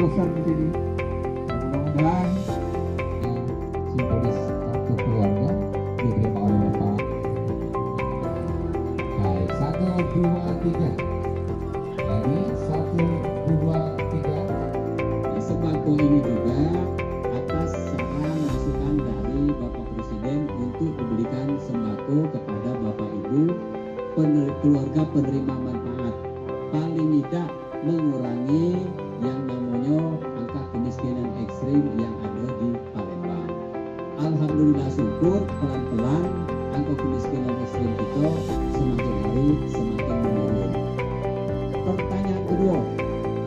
bosan di sini. Mudah-mudahan simbolis kartu keluarga diterima oleh Bapak. Baik, 1, 2, 3. Jadi 1, 2, 3. Sembako ini juga atas saran masukan dari Bapak Presiden untuk diberikan sembako kepada Bapak Ibu keluarga penerima manfaat, paling tidak mengurangi yang namanya angka kemiskinan ekstrim yang ada di Palembang. Alhamdulillah syukur pelan-pelan angka kemiskinan ekstrim itu semakin hari semakin menurun. Pertanyaan kedua,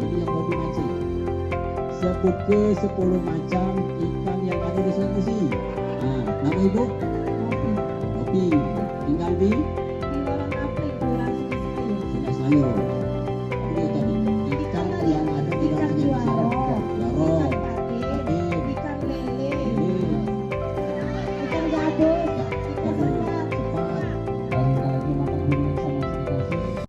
ini yang mau dimancing. Sebut ke 10 macam ikan yang ada di Sungai Musi. Nah, nama ibu? Kopi. Tinggal di? Tinggalan Aplik, Kelurahan Sungai Sayur. Sungai Sayur.